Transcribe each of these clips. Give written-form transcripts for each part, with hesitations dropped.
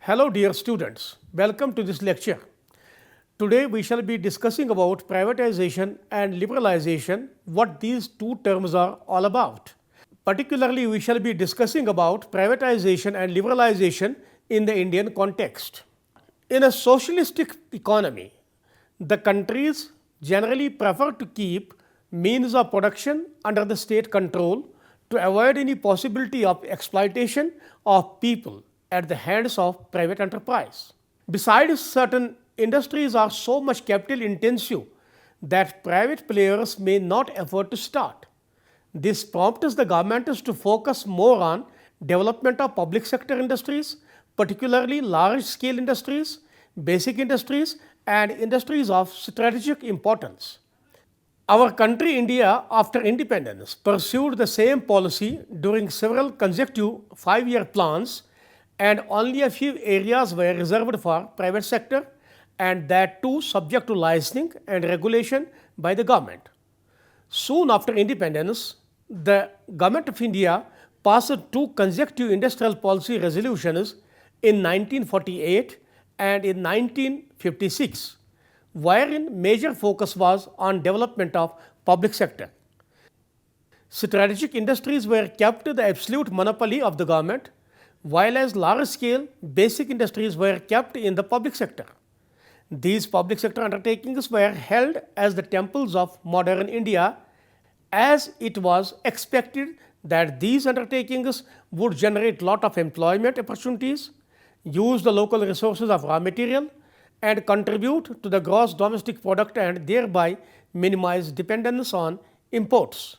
Hello dear students, welcome to this lecture. Today we shall be discussing about privatization and liberalization, what these two terms are all about. Particularly we shall be discussing about privatization and liberalization in the Indian context. In a socialistic economy, the countries generally prefer to keep means of production under the state control to avoid any possibility of exploitation of people at the hands of private enterprise. Besides, certain industries are so much capital intensive that private players may not afford to start. This prompts the governments to focus more on development of public sector industries, particularly large scale industries, basic industries and industries of strategic importance. Our country India after independence pursued the same policy during several consecutive 5-year plans, and only a few areas were reserved for private sector, and that too subject to licensing and regulation by the government. Soon after independence, the Government of India passed two consecutive industrial policy resolutions in 1948 and in 1956, wherein major focus was on development of public sector. Strategic industries were kept the absolute monopoly of the government, while as large-scale basic industries were kept in the public sector. These public sector undertakings were held as the temples of modern India, as it was expected that these undertakings would generate lot of employment opportunities, use the local resources of raw material, and contribute to the gross domestic product and thereby minimize dependence on imports.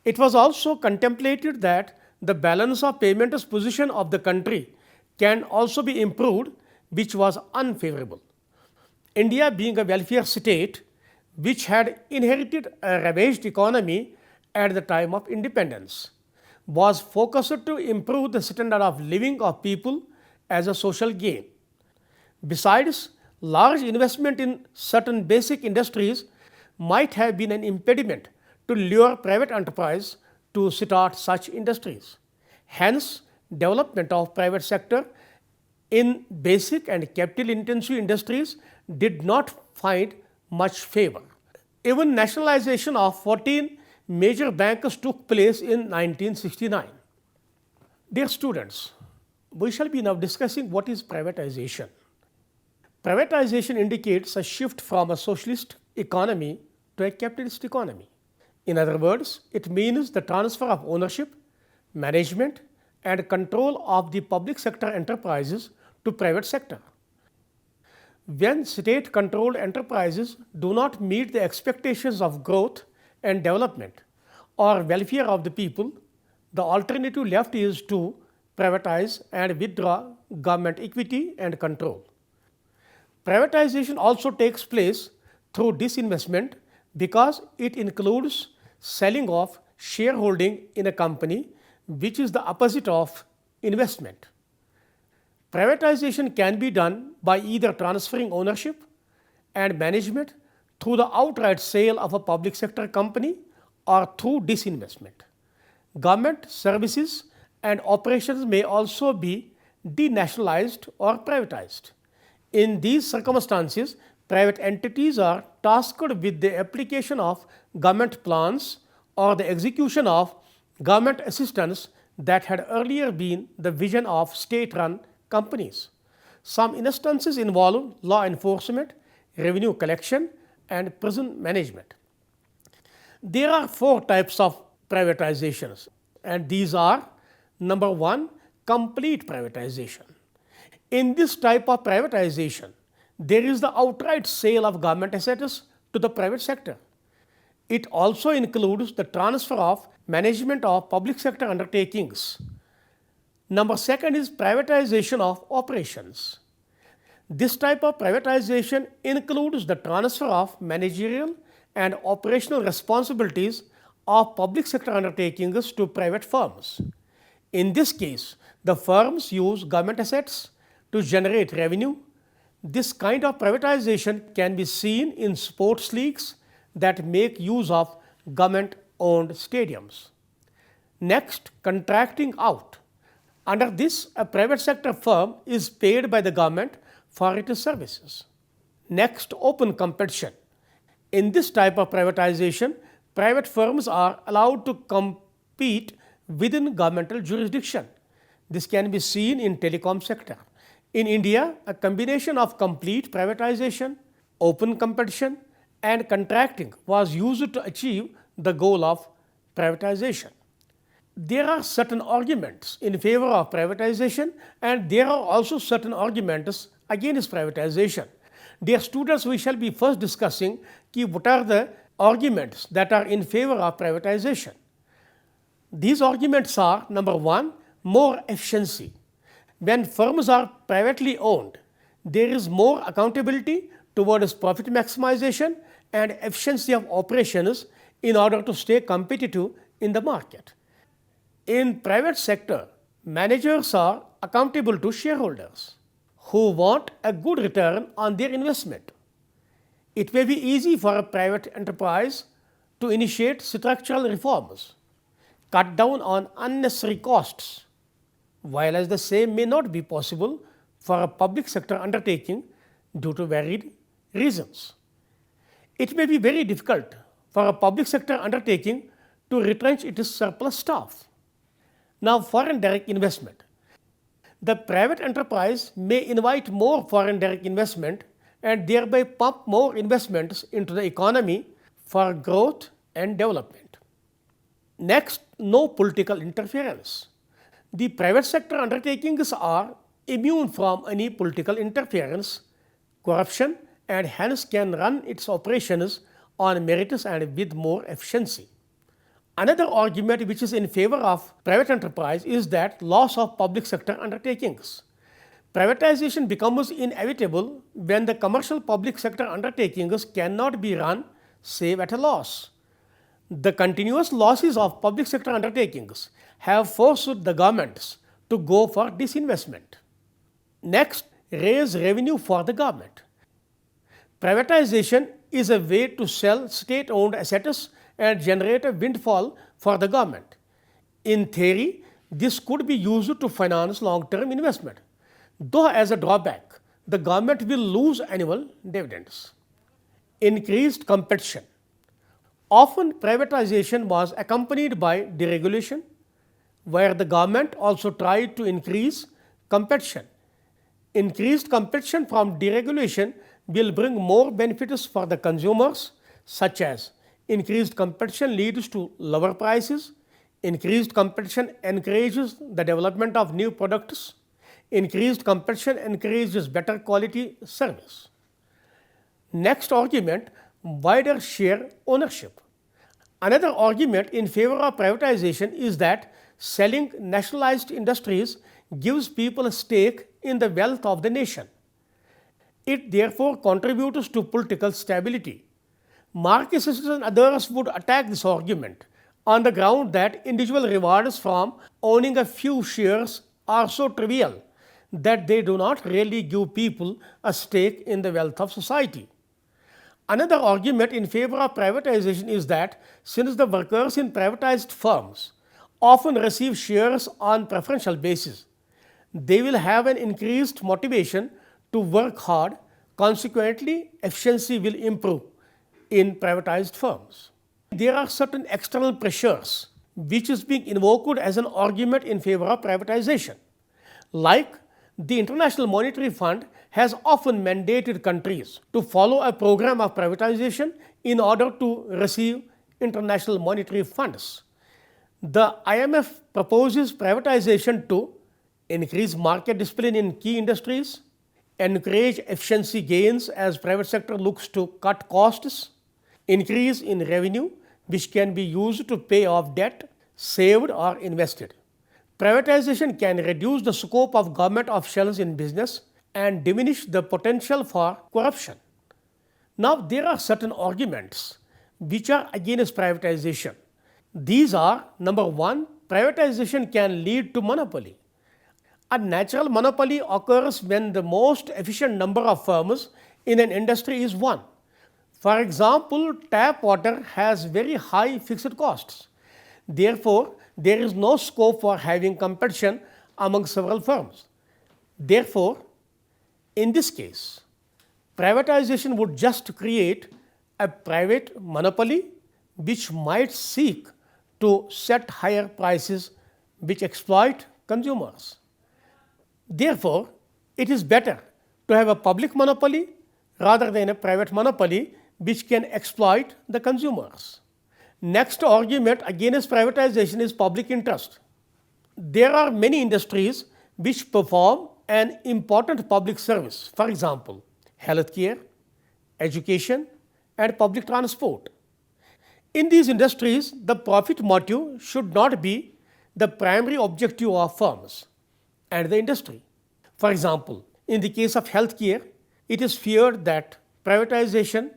It was also contemplated that the balance of payments position of the country can also be improved, which was unfavorable. India, being a welfare state which had inherited a ravaged economy at the time of independence, was focused to improve the standard of living of people as a social gain. Besides, large investment in certain basic industries might have been an impediment to lure private enterprise to start such industries. Hence, development of private sector in basic and capital intensive industries did not find much favor. Even nationalization of 14 major banks took place in 1969. Dear students, we shall be now discussing what is privatization. Privatization indicates a shift from a socialist economy to a capitalist economy. In other words, it means the transfer of ownership, management and control of the public sector enterprises to private sector. When state controlled enterprises do not meet the expectations of growth and development or welfare of the people, the alternative left is to privatize and withdraw government equity and control. Privatization also takes place through disinvestment because it includes selling off shareholding in a company, which is the opposite of investment. Privatization can be done by either transferring ownership and management through the outright sale of a public sector company or through disinvestment. Government services and operations may also be denationalized or privatized. In these circumstances, private entities are tasked with the application of government plans or the execution of government assistance that had earlier been the vision of state-run companies. Some instances involve law enforcement, revenue collection, and prison management. There are 4 types of privatizations, and these are: number 1, complete privatization. In this type of privatization, there is the outright sale of government assets to the private sector. It also includes the transfer of management of public sector undertakings. Number 2 is privatization of operations. This type of privatization includes the transfer of managerial and operational responsibilities of public sector undertakings to private firms. In this case, the firms use government assets to generate revenue. This kind of privatization can be seen in sports leagues that make use of government-owned stadiums. Next, contracting out. Under this, a private sector firm is paid by the government for its services. Next, open competition. In this type of privatization, private firms are allowed to compete within governmental jurisdiction. This can be seen in telecom sector. In India, a combination of complete privatization, open competition and contracting was used to achieve the goal of privatization. There are certain arguments in favor of privatization and there are also certain arguments against privatization. Dear students, we shall be first discussing what are the arguments that are in favor of privatization. These arguments are: number one, more efficiency. When firms are privately owned, there is more accountability towards profit maximization and efficiency of operations in order to stay competitive in the market. In private sector, managers are accountable to shareholders who want a good return on their investment. It may be easy for a private enterprise to initiate structural reforms, cut down on unnecessary costs, while as the same may not be possible for a public sector undertaking due to varied reasons. It may be very difficult for a public sector undertaking to retrench its surplus staff. Now, foreign direct investment. The private enterprise may invite more foreign direct investment and thereby pump more investments into the economy for growth and development. Next, no political interference. The private sector undertakings are immune from any political interference, corruption, and hence can run its operations on merits and with more efficiency. Another argument which is in favor of private enterprise is that loss of public sector undertakings. Privatization becomes inevitable when the commercial public sector undertakings cannot be run save at a loss. The continuous losses of public sector undertakings have forced the governments to go for disinvestment. Next, raise revenue for the government. Privatization is a way to sell state-owned assets and generate a windfall for the government. In theory, this could be used to finance long-term investment, though as a drawback, the government will lose annual dividends. Increased competition. Often privatization was accompanied by deregulation, where the government also tried to increase competition. Increased competition from deregulation will bring more benefits for the consumers, such as increased competition leads to lower prices, increased competition encourages the development of new products, increased competition encourages better quality service. Next argument, wider share ownership. Another argument in favor of privatization is that selling nationalized industries gives people a stake in the wealth of the nation. It therefore contributes to political stability. Marxists and others would attack this argument on the ground that individual rewards from owning a few shares are so trivial that they do not really give people a stake in the wealth of society. Another argument in favor of privatization is that since the workers in privatized firms often receive shares on preferential basis, they will have an increased motivation to work hard. Consequently, efficiency will improve in privatized firms. There are certain external pressures which is being invoked as an argument in favor of privatization. Like the International Monetary Fund has often mandated countries to follow a program of privatization in order to receive international monetary funds. The IMF proposes privatization to increase market discipline in key industries, encourage efficiency gains as private sector looks to cut costs, increase in revenue which can be used to pay off debt, saved or invested. Privatization can reduce the scope of government officials in business and diminish the potential for corruption. Now, there are certain arguments which are against privatization. These are: number one, privatization can lead to monopoly. A natural monopoly occurs when the most efficient number of firms in an industry is one. For example, tap water has very high fixed costs. Therefore, there is no scope for having competition among several firms. Therefore, in this case, privatization would just create a private monopoly which might seek to set higher prices which exploit consumers. Therefore, it is better to have a public monopoly rather than a private monopoly which can exploit the consumers. Next argument against privatization is public interest. There are many industries which perform an important public service, for example, healthcare, education, and public transport. In these industries, the profit motive should not be the primary objective of firms and the industry. For example, in the case of healthcare, it is feared that privatization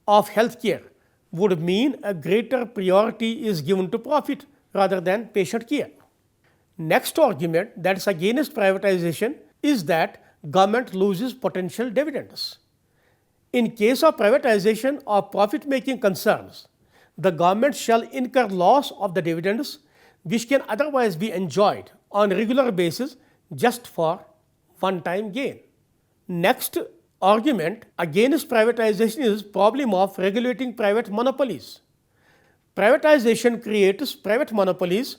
of healthcare would mean a greater priority is given to profit rather than patient care. Next argument that is against privatization is that government loses potential dividends. In case of privatization or profit-making concerns, the government shall incur loss of the dividends which can otherwise be enjoyed on a regular basis just for one-time gain. Next argument against privatization is problem of regulating private monopolies. Privatization creates private monopolies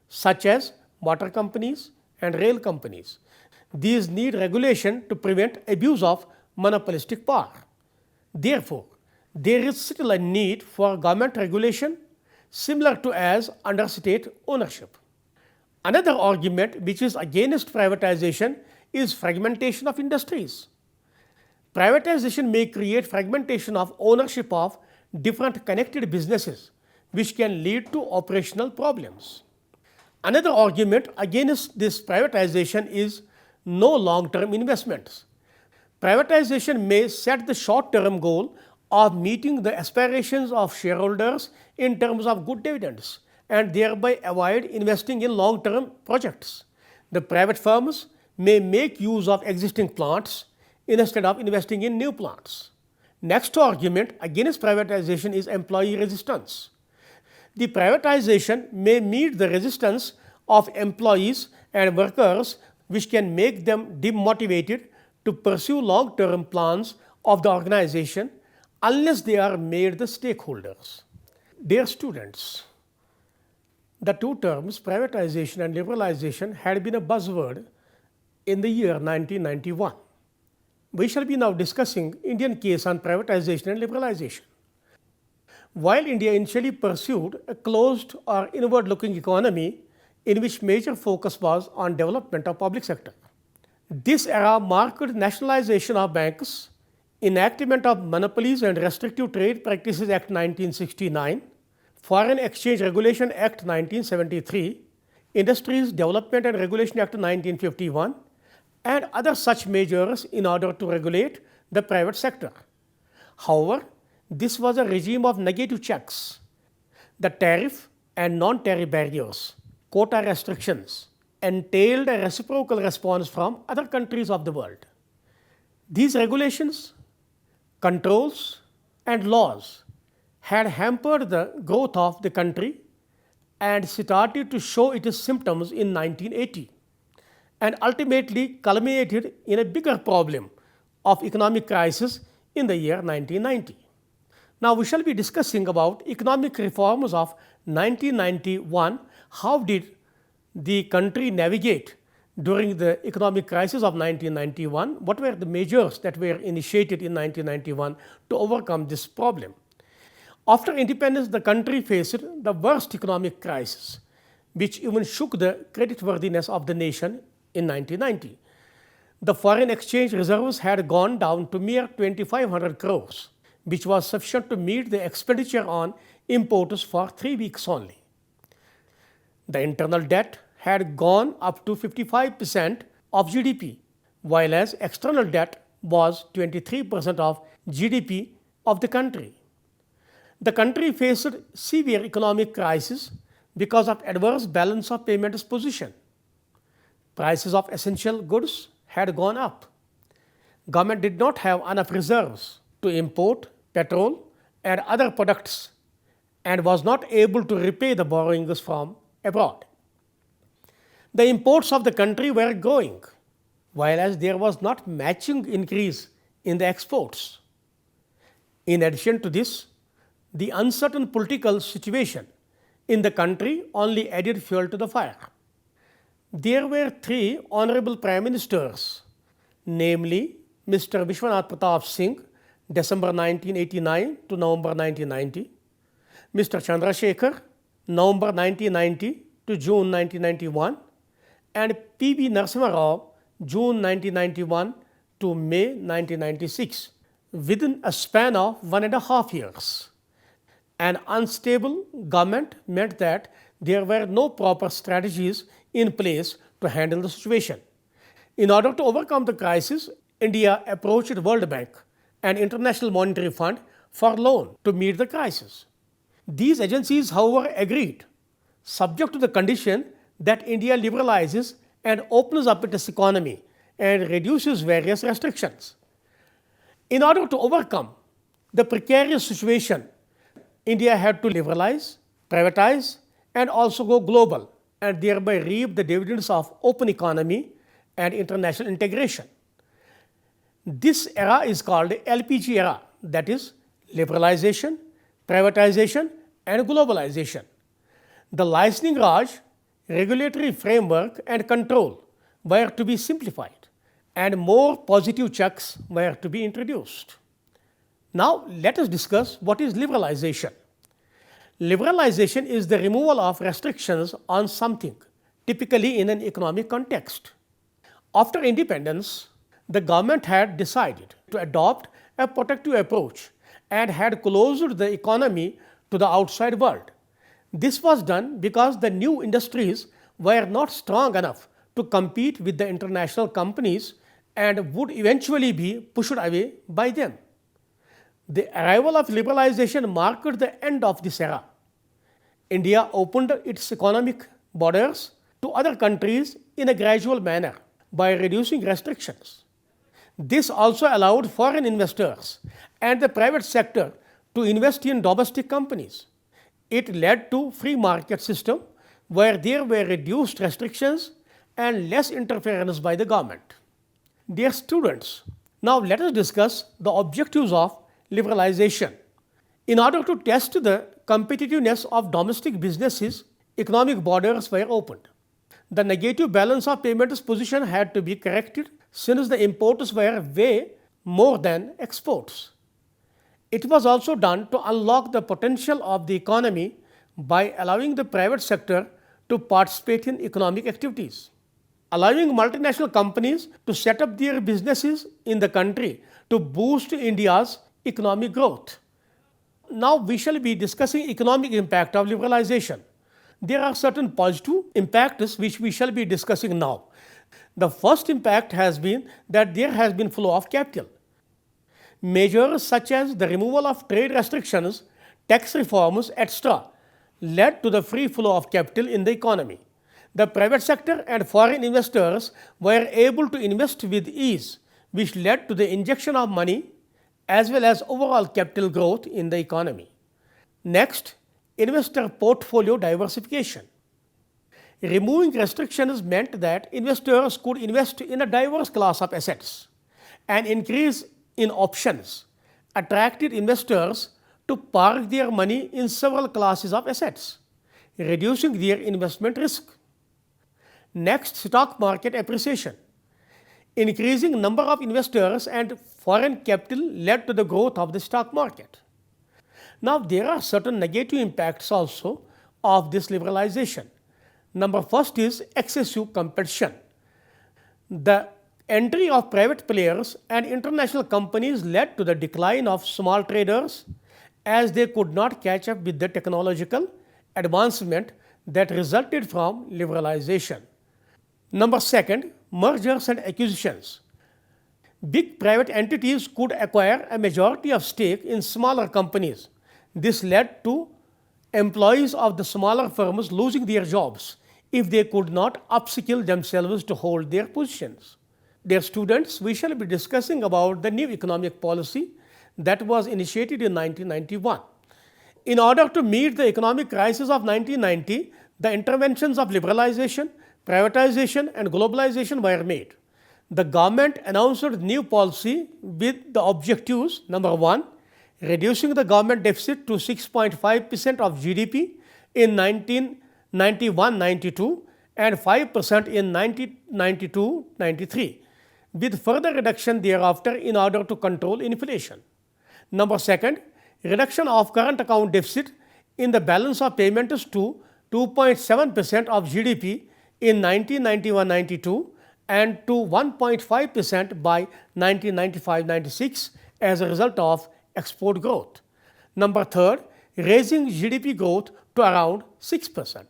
such as water companies and rail companies. These need regulation to prevent abuse of monopolistic power. Therefore, there is still a need for government regulation similar to as under state ownership. Another argument which is against privatization is fragmentation of industries. Privatization may create fragmentation of ownership of different connected businesses which can lead to operational problems. Another argument against this privatization is no long-term investments. Privatization may set the short-term goal of meeting the aspirations of shareholders in terms of good dividends and thereby avoid investing in long-term projects. The private firms may make use of existing plants instead of investing in new plants. Next argument against privatization is employee resistance. The privatization may meet the resistance of employees and workers which can make them demotivated to pursue long-term plans of the organization unless they are made the stakeholders. Dear students, the two terms privatization and liberalization had been a buzzword in the year 1991. We shall be now discussing Indian case on privatization and liberalization. While India initially pursued a closed or inward-looking economy in which major focus was on development of public sector, this era marked nationalization of banks, enactment of Monopolies and Restrictive Trade Practices Act 1969, Foreign Exchange Regulation Act 1973, Industries Development and Regulation Act 1951, and other such measures in order to regulate the private sector. However, this was a regime of negative checks. The tariff and non-tariff barriers, quota restrictions, entailed a reciprocal response from other countries of the world. These regulations, controls, and laws had hampered the growth of the country and started to show its symptoms in 1980 and ultimately culminated in a bigger problem of economic crisis in the year 1990. Now we shall be discussing about economic reforms of 1991. How did the country navigate during the economic crisis of 1991? What were the measures that were initiated in 1991 to overcome this problem? After independence, the country faced the worst economic crisis, which even shook the creditworthiness of the nation in 1990. The foreign exchange reserves had gone down to mere 2,500 crores, which was sufficient to meet the expenditure on imports for 3 weeks only. The internal debt had gone up to 55% of GDP, while as external debt was 23% of GDP of the country. The country faced severe economic crisis because of adverse balance of payments position. Prices of essential goods had gone up. Government did not have enough reserves to import petrol and other products and was not able to repay the borrowings from abroad. The imports of the country were growing, whereas there was not matching increase in the exports. In addition to this, the uncertain political situation in the country only added fuel to the fire. There were three honorable prime ministers, namely Mr. Vishwanath Pratap Singh, December 1989 to November 1990, Mr. Chandrasekhar, November 1990 to June 1991, and P.V. Narasimha Rao, June 1991 to May 1996, within a span of 1.5 years. An unstable government meant that there were no proper strategies in place to handle the situation. In order to overcome the crisis, India approached World Bank and International Monetary Fund for loan to meet the crisis. These agencies, however, agreed, subject to the condition that India liberalizes and opens up its economy and reduces various restrictions. In order to overcome the precarious situation, India had to liberalize, privatize, and also go global, and thereby reap the dividends of open economy and international integration. This era is called the LPG era, that is, liberalization, privatization, and globalization. The licensing Raj, regulatory framework, and control were to be simplified, and more positive checks were to be introduced. Now, let us discuss what is liberalization. Liberalization is the removal of restrictions on something, typically in an economic context. After independence, the government had decided to adopt a protective approach and had closed the economy to the outside world. This was done because the new industries were not strong enough to compete with the international companies and would eventually be pushed away by them. The arrival of liberalization marked the end of this era. India opened its economic borders to other countries in a gradual manner by reducing restrictions. This also allowed foreign investors and the private sector to invest in domestic companies. It led to free market system where there were reduced restrictions and less interference by the government. Dear students, now let us discuss the objectives of liberalization. In order to test the competitiveness of domestic businesses, economic borders were opened. The negative balance of payments position had to be corrected since the imports were way more than exports. It was also done to unlock the potential of the economy by allowing the private sector to participate in economic activities, allowing multinational companies to set up their businesses in the country to boost India's economic growth. Now we shall be discussing economic impact of liberalization. There are certain positive impacts which we shall be discussing now. The first impact has been that there has been flow of capital. Measures such as the removal of trade restrictions, tax reforms, etc. led to the free flow of capital in the economy. The private sector and foreign investors were able to invest with ease, which led to the injection of money as well as overall capital growth in the economy. Next, investor portfolio diversification. Removing restrictions meant that investors could invest in a diverse class of assets. An increase in options attracted investors to park their money in several classes of assets, reducing their investment risk. Next, stock market appreciation. Increasing number of investors and foreign capital led to the growth of the stock market. Now, there are certain negative impacts also of this liberalization. Number first is excessive competition. The entry of private players and international companies led to the decline of small traders as they could not catch up with the technological advancement that resulted from liberalization. Number second, mergers and acquisitions. Big private entities could acquire a majority of stake in smaller companies. This led to employees of the smaller firms losing their jobs if they could not upskill themselves to hold their positions. Dear students, we shall be discussing about the new economic policy that was initiated in 1991. In order to meet the economic crisis of 1990, the interventions of liberalization, privatization and globalization were made. The government announced new policy with the objectives: number 1, reducing the government deficit to 6.5% of GDP in 1991-92 and 5% in 1992-93, with further reduction thereafter in order to control inflation. Number 2, reduction of current account deficit in the balance of payments to 2.7% of GDP in 1991-92 and to 1.5% by 1995-96 as a result of export growth. Number 3, raising GDP growth to around 6%.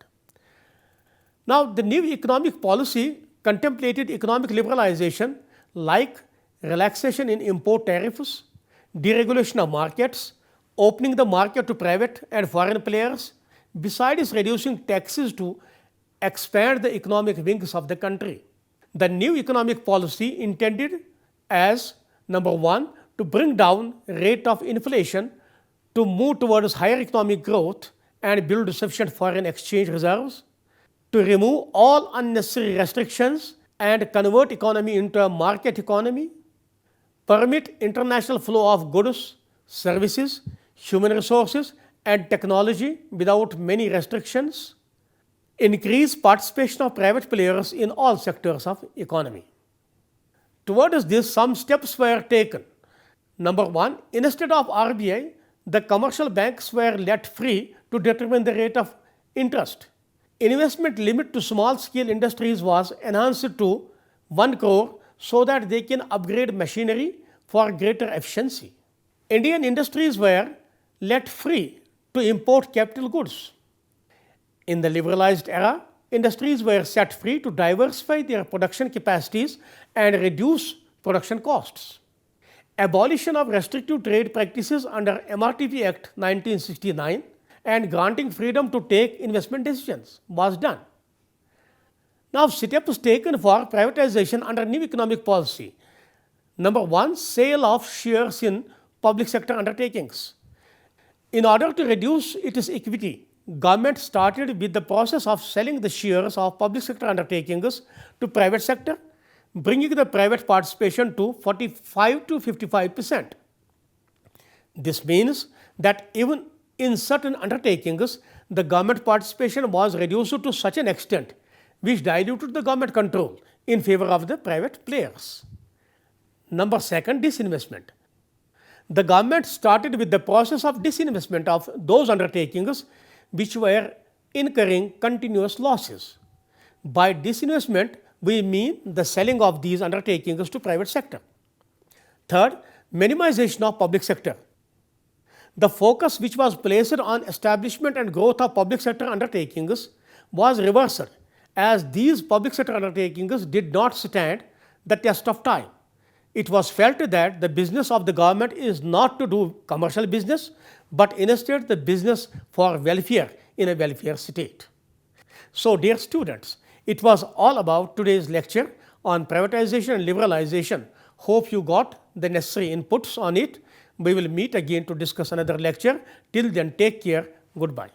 Now, the new economic policy contemplated economic liberalization like relaxation in import tariffs, deregulation of markets, opening the market to private and foreign players, besides reducing taxes to expand the economic wings of the country. The new economic policy intended as number 1, to bring down rate of inflation, to move towards higher economic growth and build sufficient foreign exchange reserves, to remove all unnecessary restrictions and convert economy into a market economy, permit international flow of goods, services, human resources and technology without many restrictions, increase participation of private players in all sectors of economy. Towards this, some steps were taken. Number 1, instead of RBI, the commercial banks were let free to determine the rate of interest. Investment limit to small-scale industries was enhanced to 1 crore so that they can upgrade machinery for greater efficiency. Indian industries were let free to import capital goods. In the liberalized era, industries were set free to diversify their production capacities and reduce production costs. Abolition of restrictive trade practices under MRTP Act 1969 and granting freedom to take investment decisions was done. Now, steps taken for privatization under new economic policy. Number 1, sale of shares in public sector undertakings. In order to reduce its equity, government started with the process of selling the shares of public sector undertakings to private sector, bringing the private participation to 45 to 55%. This means that even in certain undertakings, the government participation was reduced to such an extent which diluted the government control in favor of the private players. Number 2, disinvestment. The government started with the process of disinvestment of those undertakings which were incurring continuous losses. By disinvestment, we mean the selling of these undertakings to private sector. 3, minimization of public sector. The focus which was placed on establishment and growth of public sector undertakings was reversed, as these public sector undertakings did not stand the test of time. It was felt that the business of the government is not to do commercial business, but instead the business for welfare in a welfare state. So, dear students, it was all about today's lecture on privatization and liberalization. Hope you got the necessary inputs on it. We will meet again to discuss another lecture. Till then, take care. Goodbye.